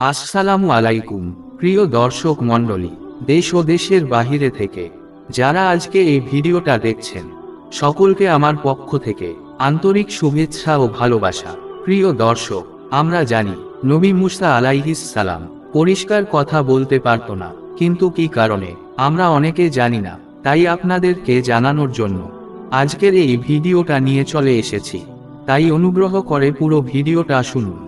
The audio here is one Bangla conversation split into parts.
আসসালামু আলাইকুম প্রিয় দর্শক মণ্ডলী, দেশ ও দেশের বাহিরে থেকে যারা আজকে এই ভিডিওটা দেখছেন, সকলকে আমার পক্ষ থেকে আন্তরিক শুভেচ্ছা ও ভালোবাসা। প্রিয় দর্শক, আমরা জানি নবী মুসা আলাইহিস সালাম পরিষ্কার কথা বলতে পারত না, কিন্তু কি কারণে আমরা অনেকে জানি না। তাই আপনাদেরকে জানানোর জন্য আজকের এই ভিডিওটা নিয়ে চলে এসেছি। তাই অনুগ্রহ করে পুরো ভিডিওটা শুনুন।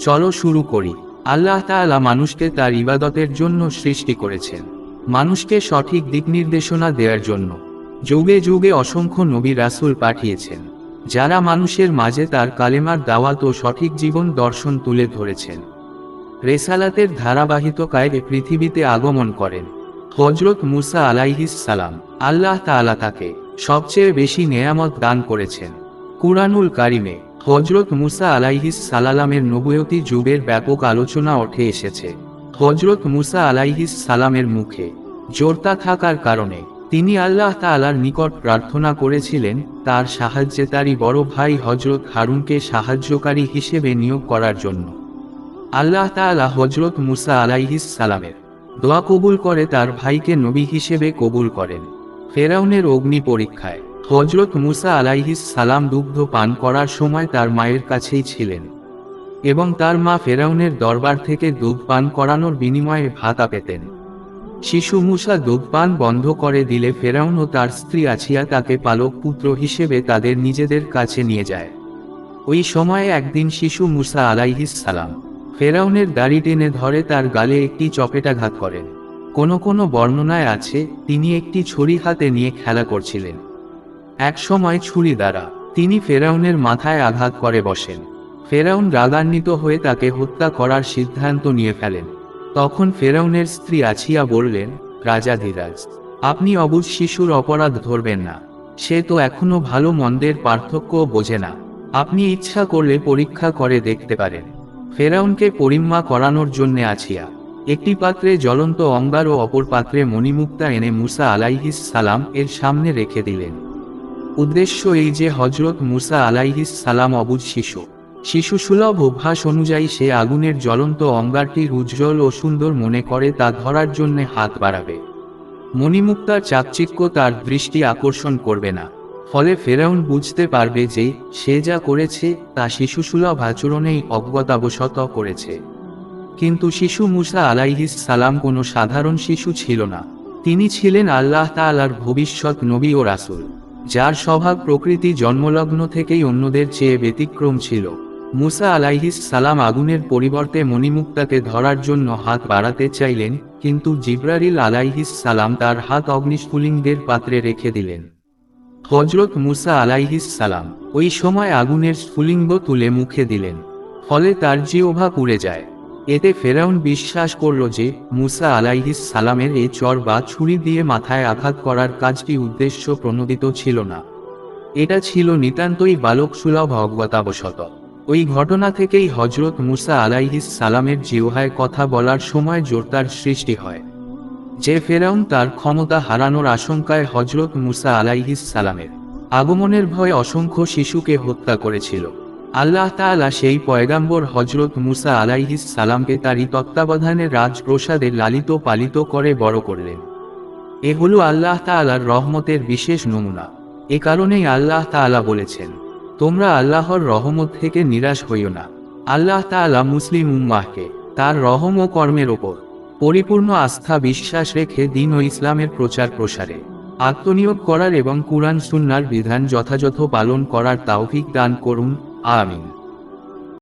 চলো শুরু করি। আল্লাহ তাআলা মানুষকে তার ইবাদতের জন্য সৃষ্টি করেছেন, মানুষকে সঠিক দিক নির্দেশনা দেওয়ার জন্য যুগে যুগে অসংখ্য নবী রাসূল পাঠিয়েছেন, যারা মানুষের মাঝে তার কালেমার দাওয়াত ও সঠিক জীবন দর্শন তুলে ধরেছেন। রেসালাতের ধারাবাহিকতায় পৃথিবীতে আগমন করেন হযরত মুসা আলাইহিস সালাম। আল্লাহ তাআলা তাকে সবচেয়ে বেশি নেয়ামত দান করেছেন। কুরআনুল কারিমে হযরত মুসা আলাইহিস সালামের নবুয়তি যুগের ব্যাপক আলোচনা উঠে এসেছে। হযরত মুসা আলাইহিস সালামের মুখে জোরতা থাকার কারণে তিনি আল্লাহ তাআলার নিকট প্রার্থনা করেছিলেন তার সাহায্যে তারই বড় ভাই হযরত হারুনকে সাহায্যকারী হিসেবে নিয়োগ করার জন্য। আল্লাহ তাআলা হযরত মুসা আলাইহিস সালামের দোয়া কবুল করে তার ভাইকে নবী হিসেবে কবুল করেন। ফেরাউনের অগ্নি পরীক্ষায় হযরত মুসা আলাইহিস সালাম দুগ্ধ পান করার সময় তার মায়ের কাছেই ছিলেন, এবং তার মা ফেরাউনের দরবার থেকে দুধ পান করানোর বিনিময়ে ভাতা পেতেন। শিশু মুসা দুধ পান বন্ধ করে দিলে ফেরাউন ও তার স্ত্রী আছিয়া তাকে পালক পুত্র হিসেবে তাদের নিজেদের কাছে নিয়ে যায়। ওই সময়ে একদিন শিশু মুসা আলাইহিস সালাম ফেরাউনের দাড়ি টেনে ধরে তার গালে একটি চপেটাঘাত করেন। কোনো কোনো বর্ণনায় আছে তিনি একটি ছুরি হাতে নিয়ে খেলা করছিলেন। এক সময় ছুরি দ্বারা তিনি ফেরাউনের মাথায় আঘাত করে বসেন। ফেরাউন রাগান্বিত হয়ে তাকে হত্যা করার সিদ্ধান্ত নিয়ে ফেলেন। তখন ফেরাউনের স্ত্রী আছিয়া বললেন, রাজাধিরাজ, আপনি অবুঝ শিশুর অপরাধ ধরবেন না, সে তো এখনো ভালো মন্দের পার্থক্যও বোঝে না, আপনি ইচ্ছা করলে পরীক্ষা করে দেখতে পারেন। ফেরাউনকে পরিম্মা করানোর জন্য আছিয়া একটি পাত্রে জ্বলন্ত অঙ্গার ও অপর পাত্রে মণিমুক্তা এনে মুসা আলাইহিস সালাম এর সামনে রেখে দিলেন। উদ্দেশ্য এই যে হযরত মুসা আলাইহিস সালাম অবুঝ শিশু সুলভ অভ্যাস অনুযায়ী সে আগুনের জ্বলন্ত অঙ্গারটির উজ্জ্বল ও সুন্দর মনে করে তা ধরার জন্য হাত বাড়াবে। মণিমুক্তার চাকচিক্য তার দৃষ্টি আকর্ষণ করবে না, ফলে ফেরাউন বুঝতে পারবে যে সে যা করেছে তা শিশুসুলভ আচরণেই অজ্ঞতাবশত করেছে। কিন্তু শিশু মুসা আলাইহিস সালাম কোনো সাধারণ শিশু ছিল না, তিনি ছিলেন আল্লাহ তাআলার ভবিষ্যৎ নবী ও রাসূল, যার স্বভাব প্রকৃতি জন্মলগ্ন থেকেই অন্যদের চেয়ে ব্যতিক্রম ছিল। মুসা আলাইহিস সালাম আগুনের পরিবর্তে মণিমুক্তাকে ধরার জন্য হাত বাড়াতে চাইলেন, কিন্তু জিবরাইল আলাইহিস সালাম তার হাত অগ্নিস্ফুলিঙ্গের পাত্রে রেখে দিলেন। হযরত মুসা আলাইহিস সালাম ওই সময় আগুনের স্ফুলিঙ্গ তুলে মুখে দিলেন, ফলে তার জিহ্বা পুড়ে যায়। এতে ফেরাউন বিশ্বাস করল যে মুসা আলাইহিস সালামের এ চর বা ছুরি দিয়ে মাথায় আঘাত করার কাজটি উদ্দেশ্য প্রণোদিত ছিল না, এটা ছিল নিতান্তই বালক সুলভ অজ্ঞতাবশত। ওই ঘটনা থেকেই হযরত মুসা আলাইহিস সালামের জিহ্বায় কথা বলার সময় জোরতার সৃষ্টি হয়, যে ফেরাউন তার ক্ষমতা হারানোর আশঙ্কায় হযরত মুসা আলাইহিস সালামের আগমনের ভয়ে অসংখ্য শিশুকে হত্যা করেছিল। আল্লাহ তাআলা সেই পয়গাম্বর হযরত মুসা আলাইহিস সালামকে তারই তত্ত্বাবধানে রাজপ্রসাদে লালিত পালিত করে বড় করলেন। এ হলো আল্লাহ তাআলার রহমতের বিশেষ নমুনা। এ কারণেই আল্লাহ তাআলা বলেছেন, তোমরা আল্লাহর রহমত থেকে নিরাশ হইও না। আল্লাহ তাআলা মুসলিম উম্মাহকে তার রহম ও কর্মের ওপর পরিপূর্ণ আস্থা বিশ্বাস রেখে দ্বীন ও ইসলামের প্রচার প্রসারে আত্মনিয়োগ করার এবং কুরআন সুন্নাহর বিধান যথাযথ পালন করার তৌফিক দান করুন। আমিন।